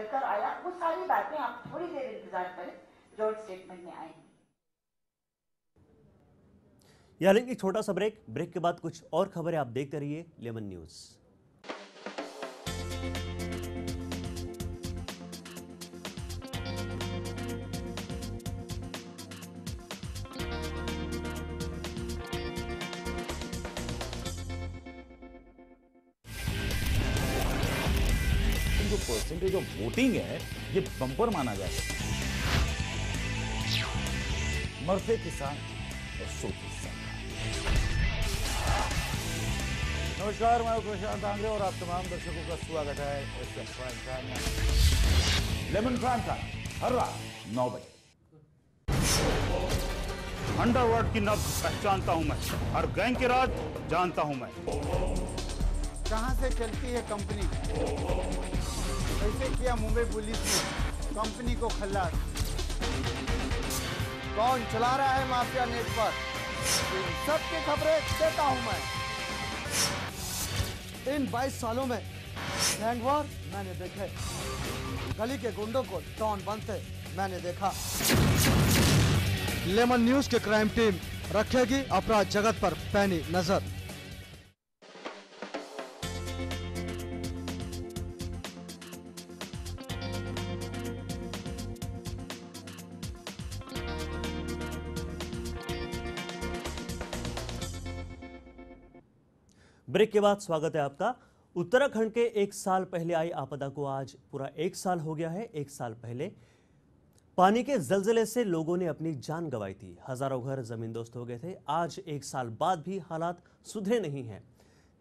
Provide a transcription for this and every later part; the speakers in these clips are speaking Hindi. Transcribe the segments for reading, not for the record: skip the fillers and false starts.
कर आया, वो सारी बातें आप थोड़ी देर इंतजार करें, जॉइंट स्टेटमेंट में आएंगी। यहाँ लेंगे छोटा सा ब्रेक के बाद कुछ और खबरें आप देखते रहिए लेमन न्यूज। जो परसेंटेज ऑफ वोटिंग है ये बम्पर माना जा सकता है। मरते किसान और सोते सरकार। नमस्कार, मैं प्रशांत आंग्रे और आप तमाम दर्शकों का स्वागत है एसएम प्राइम टाइम में। लेमन प्राइम टाइम हर रात 9 बजे। अंडरवर्ल्ड की नब्ज पहचानता हूं मैं, हर गैंग के राज जानता हूं मैं। कहां से चलती है कंपनी, कैसे किया मुंबई पुलिस ने कंपनी को खल्लास, कौन चला रहा है माफिया नेटवर्क, इन सबकी खबरें देता हूं मैं। इन 22 सालों में गैंगवार मैंने देखे, गली के गुंडों को डॉन बनते मैंने देखा। लेमन न्यूज की क्राइम टीम रखेगी अपराध जगत पर पैनी नजर। ब्रेक के बाद स्वागत है आपका। उत्तराखंड के एक साल पहले आई आपदा को आज पूरा एक साल हो गया है। एक साल पहले पानी के जलजले से लोगों ने अपनी जान गंवाई थी, हजारों घर जमींदोस्त हो गए थे। आज एक साल बाद भी हालात सुधरे नहीं हैं।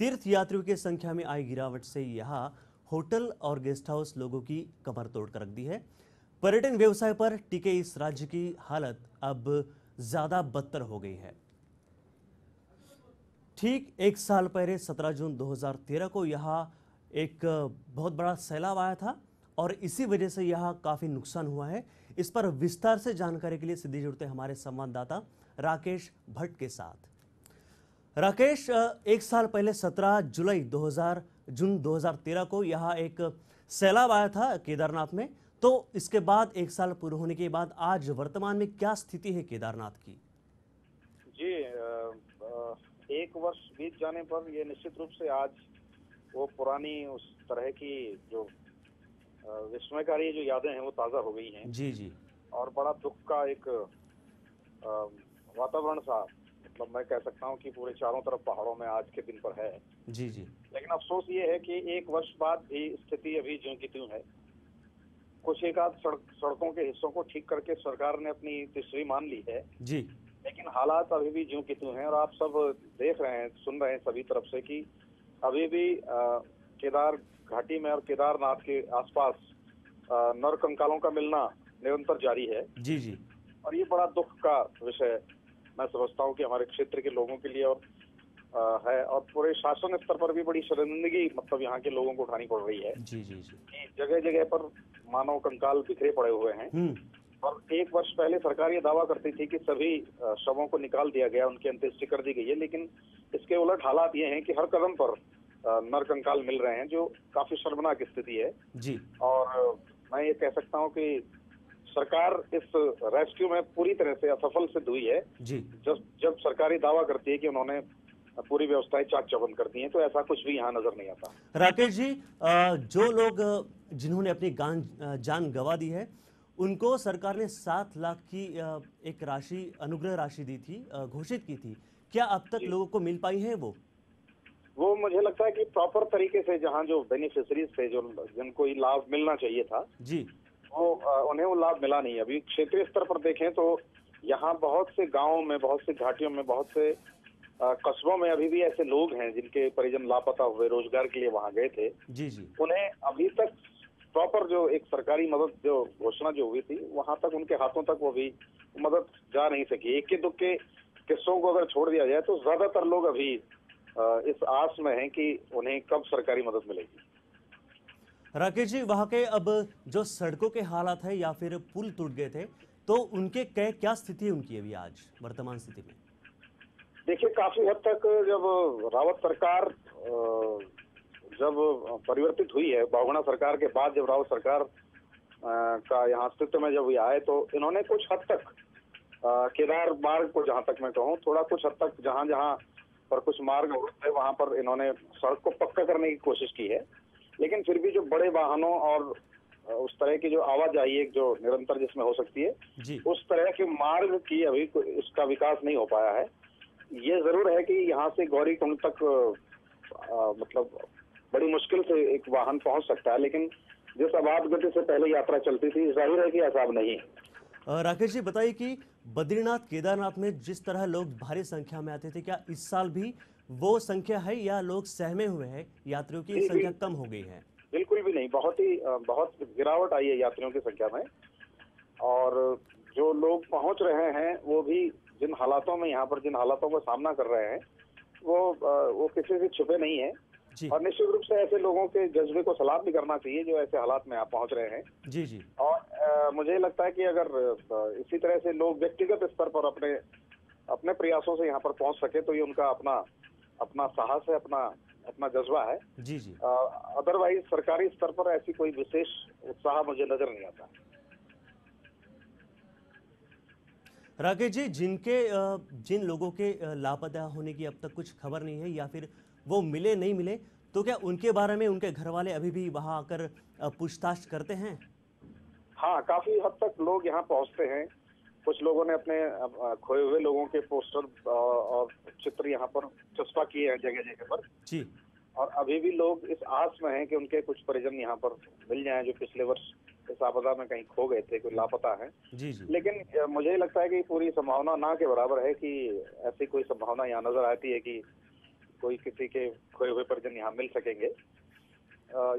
तीर्थ यात्रियों की संख्या में आई गिरावट से यहाँ होटल और गेस्ट हाउस लोगों की कमर तोड़ कर रख दी है। पर्यटन व्यवसाय पर टिके इस राज्य की हालत अब ज्यादा बदतर हो गई है। ठीक एक साल पहले 17 जून 2013 को यहाँ एक बहुत बड़ा सैलाब आया था और इसी वजह से यहाँ काफ़ी नुकसान हुआ है। इस पर विस्तार से जानकारी के लिए सीधे जुड़ते हैं हमारे संवाददाता राकेश भट्ट के साथ। राकेश, एक साल पहले 17 जून 2013 को यहाँ एक सैलाब आया था केदारनाथ में, तो इसके बाद एक साल पूरे होने के बाद आज वर्तमान में क्या स्थिति है केदारनाथ की? जी, एक वर्ष बीत जाने पर ये निश्चित रूप से आज वो पुरानी उस तरह की जो विस्मयकारी जो यादें हैं वो ताज़ा हो गई हैं। जी जी। और बड़ा दुख का एक वातावरण सा, मतलब मैं कह सकता हूँ कि पूरे चारों तरफ पहाड़ों में आज के दिन पर है। जी जी। लेकिन अफसोस ये है कि एक वर्ष बाद भी स्थिति अभी ज्यों की त्यों है। कुछ एक आध सड़कों के हिस्सों को ठीक करके सरकार ने अपनी तीसरी मान ली है जी, लेकिन हालात अभी भी ज्यों की त्यों हैं। और आप सब देख रहे हैं, सुन रहे हैं सभी तरफ से कि अभी भी केदार घाटी में और केदारनाथ के आसपास नर कंकालों का मिलना निरंतर जारी है। जी जी। और ये बड़ा दुख का विषय मैं समझता हूँ कि हमारे क्षेत्र के लोगों के लिए और है, और पूरे शासन स्तर पर भी बड़ी शर्मिंदगी मतलब यहाँ के लोगों को उठानी पड़ रही है। जी जी जी। कि जगह जगह पर मानव कंकाल बिखरे पड़े हुए हैं। और एक वर्ष पहले सरकार ये दावा करती थी कि सभी शवों को निकाल दिया गया, उनकी अंत्येष्टि कर दी गई है, लेकिन इसके उलट हालात ये हैं कि हर कदम पर नर कंकाल मिल रहे हैं, जो काफी शर्मनाक स्थिति है जी। और मैं ये कह सकता हूँ कि सरकार इस रेस्क्यू में पूरी तरह से असफल सिद्ध हुई है जी। जब सरकारी दावा करती है कि उन्होंने पूरी व्यवस्थाएं चाक चौबंद कर दी हैं, तो ऐसा कुछ भी यहाँ नजर नहीं आता। राकेश जी, जो लोग जिन्होंने अपनी जान गंवा दी है उनको सरकार ने 7 लाख की एक राशि, अनुग्रह राशि दी थी, घोषित की थी। क्या अब तक लोगों को मिल पाई है वो मुझे लगता है कि प्रॉपर तरीके से जहाँ जो बेनिफिशरीज थे, जो जिनको लाभ मिलना चाहिए था जी, वो उन्हें वो लाभ मिला नहीं। अभी क्षेत्रीय स्तर पर देखें तो यहाँ बहुत से गाँवों में, बहुत से घाटियों में, बहुत से कस्बों में अभी भी ऐसे लोग हैं जिनके परिजन लापता हुए रोजगार के लिए वहाँ गए थे। जी जी। उन्हें अभी तक प्रॉपर जो एक सरकारी मदद जो घोषणा जो हुई थी वहां तक उनके हाथों तक वो भी मदद जा नहीं सकी। एक के दुख के किस्सों को अगर छोड़ दिया जाए तो ज्यादातर लोग अभी इस आस में हैं कि उन्हें कब सरकारी मदद मिलेगी। राकेश जी, वहाँ के अब जो सड़कों के हालात है या फिर पुल टूट गए थे, तो उनके क्या स्थिति है उनकी अभी आज वर्तमान स्थिति में? देखिए, काफी हद तक जब रावत सरकार जब परिवर्तित हुई है, बहुगुणा सरकार के बाद जब रावत सरकार का यहाँ अस्तित्व में जब ये आए तो इन्होंने कुछ हद तक केदार मार्ग को, जहां तक मैं कहूँ, थोड़ा कुछ हद तक जहां जहां पर कुछ मार्ग है वहां पर इन्होंने सड़क को पक्का करने की कोशिश की है। लेकिन फिर भी जो बड़े वाहनों और उस तरह की जो आवाजाही जो निरंतर जिसमें हो सकती है, उस तरह के मार्ग की अभी इसका विकास नहीं हो पाया है। ये जरूर है कि यहाँ से गौरीकुंड तक मतलब बड़ी मुश्किल से एक वाहन पहुंच सकता है, लेकिन जिस आबाद गति से पहले यात्रा चलती थी, जाहिर है कि आसान नहीं है। राकेश जी बताइए कि बद्रीनाथ केदारनाथ में जिस तरह लोग भारी संख्या में आते थे, क्या इस साल भी वो संख्या है या लोग सहमे हुए हैं, यात्रियों की संख्या कम हो गई है? बिल्कुल भी नहीं, बहुत गिरावट आई है यात्रियों की संख्या में। और जो लोग पहुंच रहे हैं वो भी जिन हालातों में, यहाँ पर जिन हालातों का सामना कर रहे हैं, वो किसी से छुपे नहीं है। और निश्चित रूप से ऐसे लोगों के जज्बे को सलाम भी करना चाहिए जो ऐसे हालात में आप पहुंच रहे हैं। जी। और मुझे लगता है कि अगर इसी तरह से लोग व्यक्तिगत स्तर पर अपने प्रयासों से यहाँ पर पहुंच सके तो ये उनका अपना साहस है, अपना जज्बा है। जी। अदरवाइज सरकारी स्तर पर ऐसी कोई विशेष उत्साह मुझे नजर नहीं आता। राकेश जी, जिन लोगों के लापता होने की अब तक कुछ खबर नहीं है या फिर वो मिले नहीं मिले, तो क्या उनके बारे में उनके घर वाले अभी भी वहां आकर पूछताछ करते हैं? हाँ, काफी हद तक लोग यहाँ पहुंचते हैं। कुछ लोगों ने अपने खोए हुए लोगों के पोस्टर और चित्र यहाँ पर चस्पा किए हैं जगह जगह पर जी। और अभी भी लोग इस आस में हैं कि उनके कुछ परिजन यहाँ पर मिल जाएं जो पिछले वर्ष इस आपदा में कहीं खो गए थे, कोई लापता है। जी। लेकिन मुझे लगता है कि पूरी संभावना ना के बराबर है कि ऐसी कोई संभावना यहाँ नजर आती है कि कोई किसी के खोए हुए परिजन यहाँ मिल सकेंगे।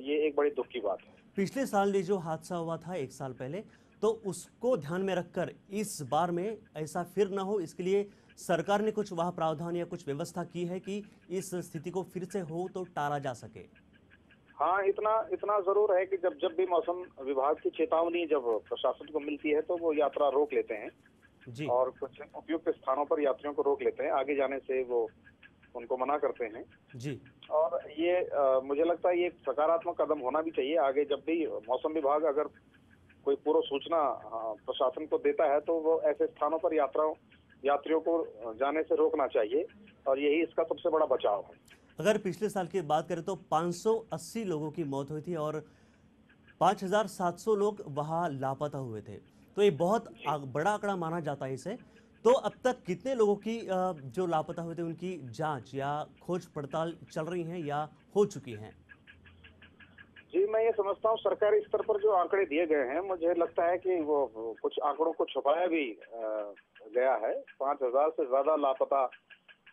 ये एक बड़ी दुख की बात है। पिछले साल ये जो हादसा हुआ था 1 साल पहले, तो उसको ध्यान में रखकर इस बार में ऐसा फिर ना हो, इसके लिए सरकार ने कुछ वहाँ प्रावधान या कुछ व्यवस्था की है कि इस स्थिति को फिर से हो तो टाला जा सके? हाँ, इतना जरूर है कि जब भी मौसम विभाग की चेतावनी जब प्रशासन को मिलती है तो वो यात्रा रोक लेते हैं जी। और कुछ उपयुक्त स्थानों पर यात्रियों को रोक लेते हैं, आगे जाने से वो उनको मना करते हैं जी। और ये मुझे लगता है ये एक सकारात्मक कदम होना भी चाहिए। आगे जब भी मौसम विभाग अगर कोई पूर्व सूचना प्रशासन को देता है तो वो ऐसे स्थानों पर यात्रियों को जाने से रोकना चाहिए और यही इसका सबसे बड़ा बचाव है। अगर पिछले साल की बात करें तो 580 लोगों की मौत हुई थी और 5700 लोग वहां लापता हुए थे, तो ये बहुत बड़ा आंकड़ा माना जाता है इसे। तो अब तक कितने लोगों की जो लापता हुए थे उनकी जांच या खोज पड़ताल चल रही है या हो चुकी है? जी, मैं ये समझता हूँ सरकारी स्तर पर जो आंकड़े दिए गए हैं, मुझे लगता है कि वो कुछ आंकड़ों को छुपाया भी गया है। 5000 से ज्यादा लापता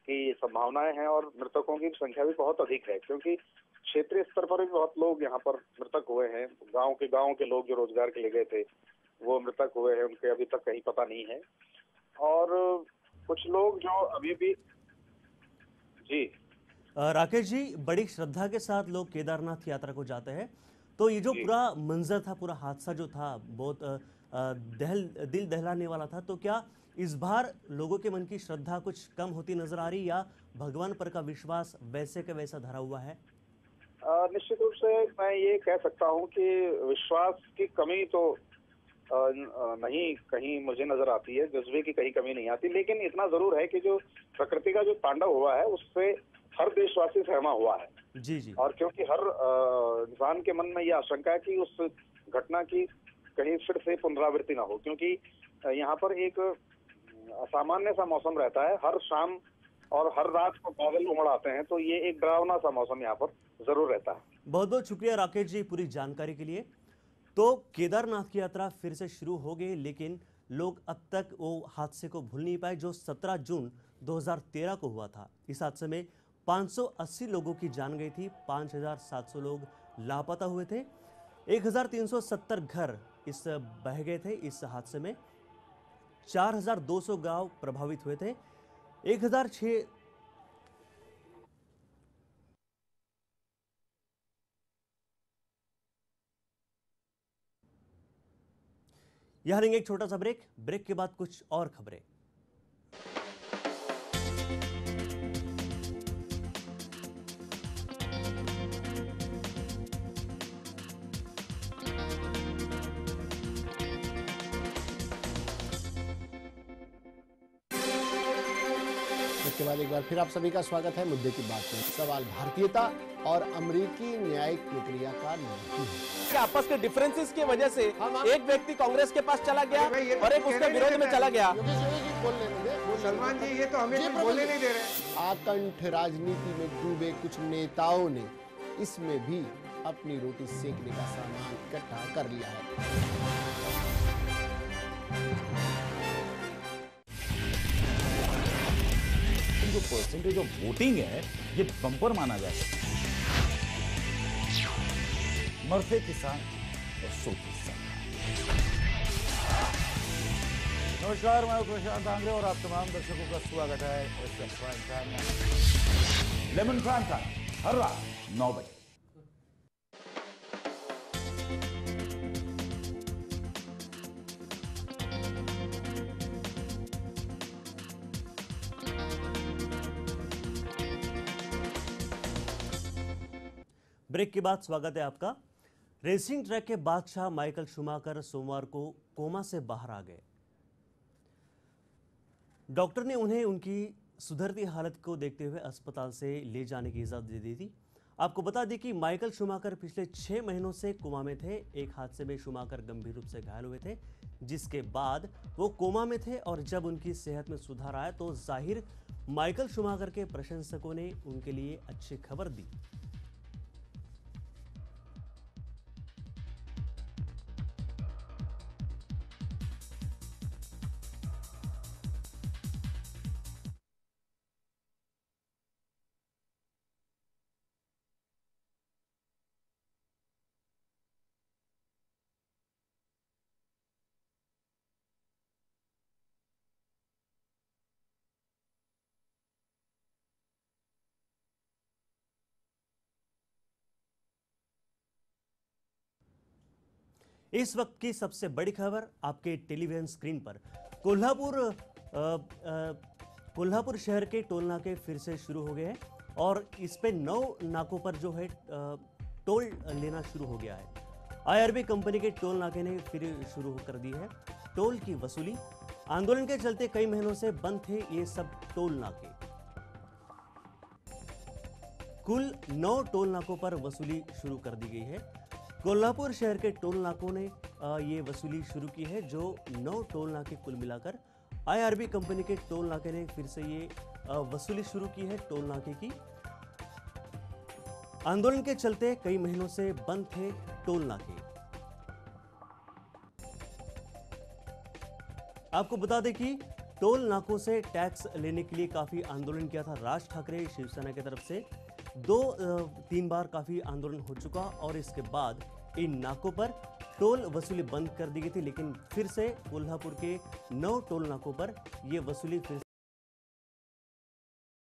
की संभावनाएं हैं और मृतकों की संख्या भी बहुत अधिक है, क्योंकि क्षेत्रीय स्तर पर भी बहुत लोग यहाँ पर मृतक हुए हैं। गाँव के लोग जो रोजगार के लिए गए थे वो मृतक हुए हैं, उनके अभी तक कहीं पता नहीं है। और कुछ लोग जो अभी भी जी। राकेश जी, बड़ी श्रद्धा के साथ लोग केदारनाथ यात्रा को जाते हैं, तो ये जो पूरा मंजर था, पूरा हादसा जो था, बहुत दिल दहलाने वाला था, तो क्या इस बार लोगों के मन की श्रद्धा कुछ कम होती नजर आ रही या भगवान पर का विश्वास वैसे का वैसा धरा हुआ है? निश्चित रूप से मैं ये कह सकता हूँ कि विश्वास की कमी तो नहीं कहीं मुझे नजर आती है, जज्बे की कहीं कमी नहीं आती। लेकिन इतना जरूर है कि जो प्रकृति का जो तांडव हुआ है उससे हर देशवासी सहमा हुआ है। जी। और क्योंकि हर इंसान के मन में यह आशंका है कि उस घटना की कहीं फिर से पुनरावृत्ति ना हो, क्योंकि यहाँ पर एक असामान्य सा मौसम रहता है हर शाम और हर रात को बादल उमड़ आते हैं, तो ये एक डरावना सा मौसम यहाँ पर जरूर रहता है। बहुत बहुत शुक्रिया राकेश जी पूरी जानकारी के लिए। तो केदारनाथ की यात्रा फिर से शुरू हो गई, लेकिन लोग अब तक वो हादसे को भूल नहीं पाए जो 17 जून 2013 को हुआ था। इस हादसे में 580 लोगों की जान गई थी, 5700 लोग लापता हुए थे, 1370 घर बह गए थे इस हादसे में, 4200 गांव प्रभावित हुए थे, 1006 यहाँ लेंगे एक छोटा सा ब्रेक के बाद कुछ और खबरें। ब्रेक के बाद एक बार फिर आप सभी का स्वागत है। मुद्दे की बात में सवाल भारतीयता और अमेरिकी न्यायिक प्रक्रिया का नहीं है। आपस के डिफरेंसेस की वजह से एक व्यक्ति कांग्रेस के पास चला गया और एक उसके विरोध में चला गया। सलमान जी ये तो हमें कुछ बोलने नहीं दे रहे। आकंठ राजनीति में डूबे कुछ नेताओं ने इसमें भी अपनी रोटी सेकने का सामान इकट्ठा कर लिया है। जो परसेंटेज ऑफ वोटिंग है ये बम्पर माना जाता है। मरते किसान और सोते सरकार। नमस्कार, मैं प्रशांत आंग्रे और आप तमाम दर्शकों का स्वागत है एसएफ प्राइम टाइम में। लेमन प्राइम टाइम हर रात 9 बजे। ब्रेक के बाद स्वागत है आपका। रेसिंग ट्रैक के बादशाह माइकल शूमाकर सोमवार को कोमा से बाहर आ गए। डॉक्टर ने उन्हें उनकी सुधरती हालत को देखते हुए अस्पताल से ले जाने की इजाजत दे दी थी। आपको बता दें कि माइकल शूमाकर पिछले 6 महीनों से कोमा में थे। एक हादसे में शूमाकर गंभीर रूप से घायल हुए थे, जिसके बाद वो कोमा में थे और जब उनकी सेहत में सुधार आया तो जाहिर माइकल शूमाकर के प्रशंसकों ने उनके लिए अच्छी खबर दी। इस वक्त की सबसे बड़ी खबर आपके टेलीविजन स्क्रीन पर। कोल्हापुर शहर के टोल नाके फिर से शुरू हो गए हैं और इस पे 9 नाकों पर जो है टोल लेना शुरू हो गया है। आईआरबी कंपनी के टोल नाके ने फिर शुरू कर दी है टोल की वसूली। आंदोलन के चलते कई महीनों से बंद थे ये सब टोल नाके। कुल 9 टोल नाकों पर वसूली शुरू कर दी गई है। कोल्हापुर शहर के टोल नाकों ने ये वसूली शुरू की है, जो 9 टोल नाके कुल मिलाकर आईआरबी कंपनी के टोल नाके ने फिर से ये वसूली शुरू की है टोल नाके की। आंदोलन के चलते कई महीनों से बंद थे टोल नाके। आपको बता दें कि टोल नाकों से टैक्स लेने के लिए काफी आंदोलन किया था राज ठाकरे शिवसेना की तरफ से। 2-3 बार काफी आंदोलन हो चुका और इसके बाद इन नाकों पर टोल वसूली बंद कर दी गई थी, लेकिन फिर से कोल्हापुर के 9 टोल नाकों पर यह वसूली फिर